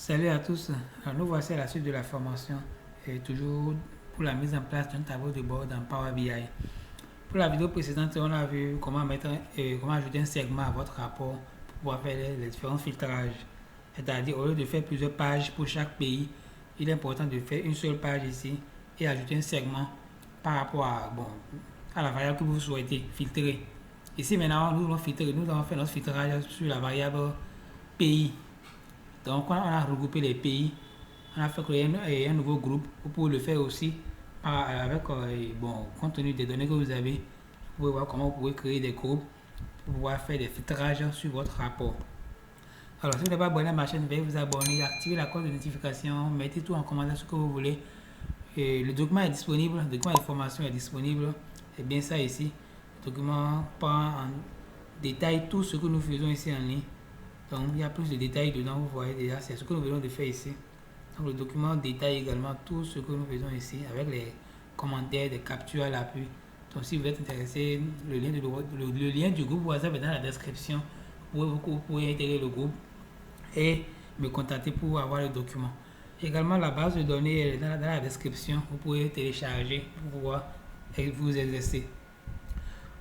Salut à tous, alors nous voici à la suite de la formation et toujours pour la mise en place d'un tableau de bord dans Power BI. Pour la vidéo précédente, on a vu comment ajouter un segment à votre rapport pour pouvoir faire les différents filtrages. C'est-à-dire, au lieu de faire plusieurs pages pour chaque pays, il est important de faire une seule page ici et ajouter un segment par rapport à la variable que vous souhaitez filtrer. Ici maintenant, nous allons faire notre filtrage sur la variable pays. Donc, on a regroupé les pays, on a fait créer un nouveau groupe. Vous pouvez le faire aussi compte tenu des données que vous avez. Vous pouvez voir comment vous pouvez créer des groupes pour pouvoir faire des filtrages sur votre rapport. Alors, si vous n'êtes pas abonné à ma chaîne, veuillez vous abonner, activer la cloche de notification, mettez tout en commentaire ce que vous voulez. Et le document est disponible, le document d'information est disponible. C'est bien ça ici. Le document prend en détail tout ce que nous faisons ici en ligne. Donc, il y a plus de détails dedans, vous voyez déjà, c'est ce que nous venons de faire ici. Donc, le document détaille également tout ce que nous faisons ici, avec les commentaires, des captures à l'appui. Donc, si vous êtes intéressé, le lien du groupe WhatsApp est dans la description. Vous pouvez intégrer le groupe et me contacter pour avoir le document. Également, la base de données est dans la description. Vous pouvez télécharger pour pouvoir vous exercer.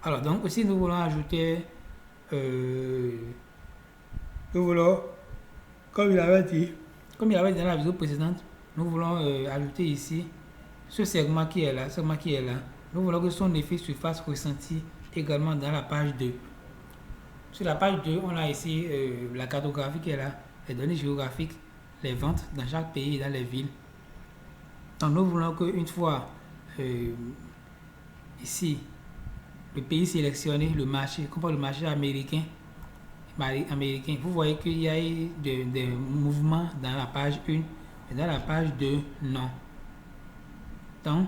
Alors, donc, aussi, nous voulons ajouter... Nous voulons, comme il avait dit dans la vidéo précédente, nous voulons ajouter ici ce segment qui est là, Nous voulons que son effet se fasse ressentir également dans la page 2. Sur la page 2, on a ici la cartographie qui est là, les données géographiques, les ventes dans chaque pays et dans les villes. Donc nous voulons qu'une fois ici, le pays sélectionné, le marché, comme le marché américain, vous voyez qu'il y a des mouvements dans la page 1 et dans la page 2, non. Donc,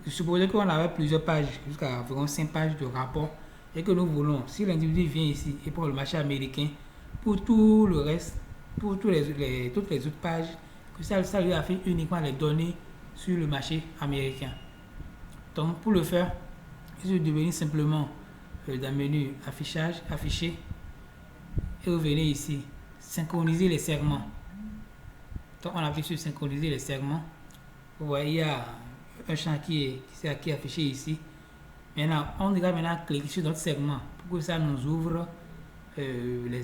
supposons qu'on avait plusieurs pages, jusqu'à environ 5 pages de rapport, et que nous voulons, si l'individu vient ici et pour le marché américain, pour tout le reste, pour toutes les autres pages, que ça lui affiche uniquement les données sur le marché américain. Donc, pour le faire, il suffit de venir simplement dans le menu affichage, afficher, et vous venez ici, synchroniser les segments. Donc on appuie sur synchroniser les segments. Vous voyez, il y a un champ qui est affiché ici. Maintenant, on va maintenant cliquer sur notre segment pour que ça nous ouvre la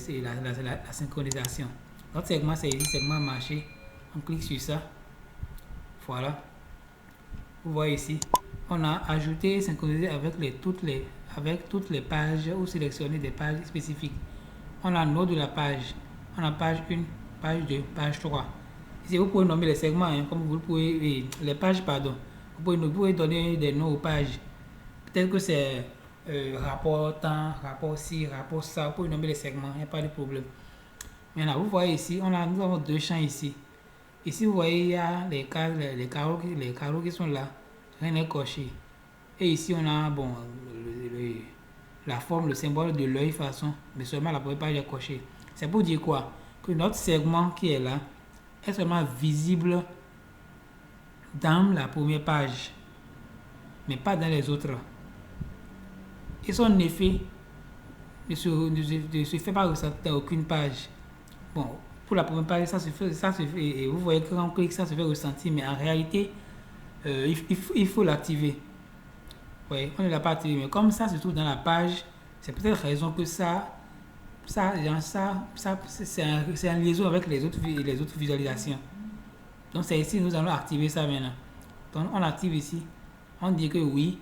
synchronisation. Notre segment, c'est ici, segment marché. On clique sur ça. Voilà. Vous voyez ici, on a ajouté, synchronisé avec toutes les pages ou sélectionné des pages spécifiques. On a le nom de la page. On a page 1, page 2, page 3. Ici, vous pouvez nommer les segments, comme vous pouvez, les pages, pardon. Vous pouvez donner des noms aux pages. Peut-être que c'est rapport temps, rapport ci, rapport ça. Vous pouvez nommer les segments, il n'y a pas de problème. Maintenant, vous voyez ici, nous avons deux champs ici. Ici, vous voyez, il y a les carreaux qui sont là. Rien n'est coché. Et ici, on a, la forme, le symbole de l'œil façon, mais seulement la première page est cochée. C'est pour dire quoi? Que notre segment qui est là est seulement visible dans la première page, mais pas dans les autres. Et son effet ne se fait pas ressentir dans aucune page. Bon, pour la première page, ça se fait, et vous voyez que quand on clique, ça se fait ressentir, mais en réalité, il faut l'activer. Oui, on ne l'a pas activé, mais comme ça se trouve dans la page, c'est peut-être raison que c'est en liaison avec les autres visualisations. Donc c'est ici, nous allons activer ça maintenant. Donc on active ici, on dit que oui,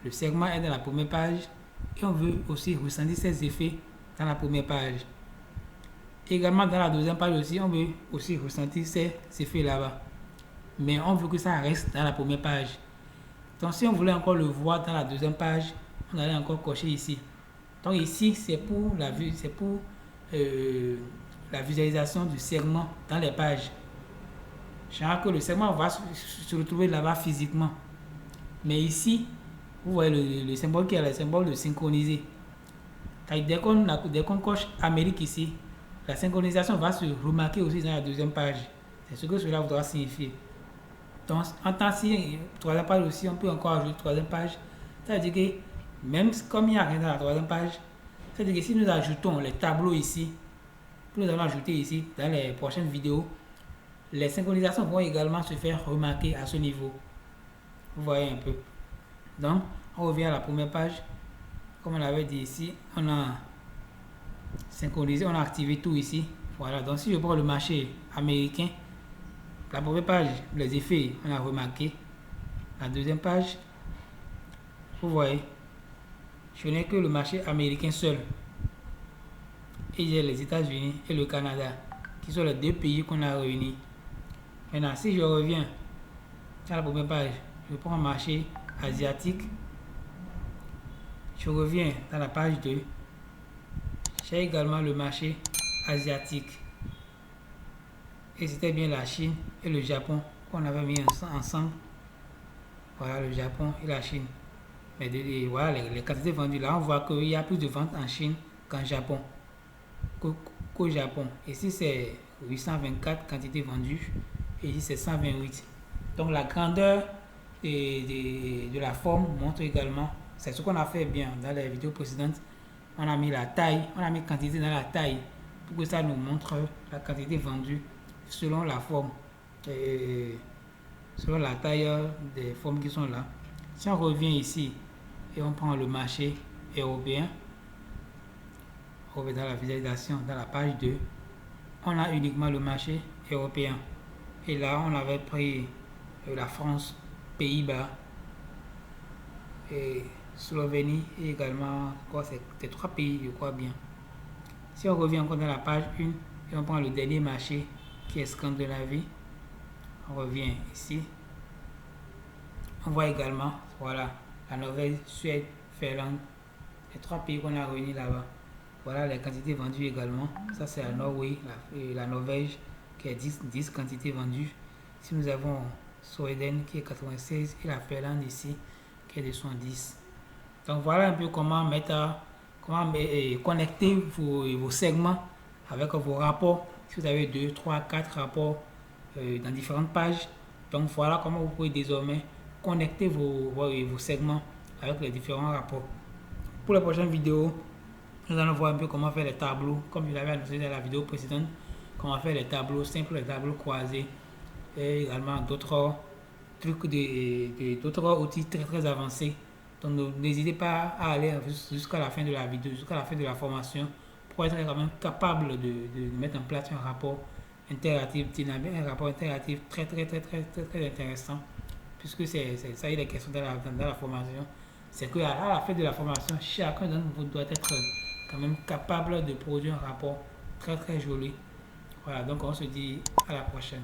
le segment est dans la première page et on veut aussi ressentir ces effets dans la première page. Également dans la deuxième page aussi, on veut aussi ressentir ces effets là-bas. Mais on veut que ça reste dans la première page. Donc si on voulait encore le voir dans la deuxième page, on allait encore cocher ici. Donc ici, c'est pour la visualisation du segment dans les pages. Genre que le segment va se retrouver là-bas physiquement. Mais ici, vous voyez le symbole qui est le symbole de synchroniser. Dès qu'on coche Amérique ici, la synchronisation va se remarquer aussi dans la deuxième page. C'est ce que cela voudra signifier. Donc, en tant que troisième page aussi, on peut encore ajouter troisième page. C'est-à-dire que même comme il n'y a rien dans la troisième page, c'est-à-dire que si nous ajoutons les tableaux ici, que nous allons ajouter ici dans les prochaines vidéos, les synchronisations vont également se faire remarquer à ce niveau. Vous voyez un peu. Donc, on revient à la première page. Comme on l'avait dit ici, on a synchronisé, on a activé tout ici. Voilà, donc si je prends le marché américain, la première page, les effets, on a remarqué. La deuxième page, vous voyez, je n'ai que le marché américain seul. Et j'ai les États-Unis et le Canada, qui sont les deux pays qu'on a réunis. Maintenant, si je reviens à la première page, je prends un marché asiatique. Je reviens dans la page 2. J'ai également le marché asiatique. Et c'était bien la Chine et le Japon qu'on avait mis ensemble. Voilà le Japon et la Chine. Mais voilà les quantités vendues. Là, on voit qu'il y a plus de ventes en Chine qu'en Japon. Qu'au Japon. Ici, c'est 824 quantités vendues. Et ici, c'est 128. Donc, la grandeur de la forme montre également. C'est ce qu'on a fait bien dans les vidéos précédentes. On a mis la taille, on a mis quantité dans la taille pour que ça nous montre la quantité vendue selon la forme, selon la taille des formes qui sont là. Si on revient ici et on prend le marché européen, on revient dans la visualisation, dans la page 2, on a uniquement le marché européen. Et là, on avait pris la France, Pays-Bas et Slovénie et également, c'est 3 pays, je crois bien. Si on revient encore dans la page 1 et on prend le dernier marché qui est Scandinavie, on revient ici. On voit également, voilà, la Norvège, Suède, Finlande, les 3 pays qu'on a réunis là-bas. Voilà les quantités vendues également. Ça, c'est la Norvège, la Norvège qui est 10 quantités vendues. Si nous avons Suède qui est 96 et la Finlande ici qui est de 110. Donc voilà un peu comment connecter vos segments avec vos rapports. Si vous avez 2, 3, 4 rapports dans différentes pages, donc voilà comment vous pouvez désormais connecter vos segments avec les différents rapports. Pour la prochaine vidéo, nous allons voir un peu comment faire les tableaux, comme je l'avais annoncé dans la vidéo précédente, comment faire les tableaux simples, les tableaux croisés, et également d'autres trucs, d'autres outils très très avancés. Donc n'hésitez pas à aller jusqu'à la fin de la vidéo, jusqu'à la fin de la formation, pour être quand même capable de mettre en place un rapport interactif dynamique, un rapport interactif très intéressant, puisque c'est ça, il est question dans la formation. C'est qu'à la fin de la formation, chacun d'entre vous doit être quand même capable de produire un rapport très joli. Voilà, donc on se dit à la prochaine.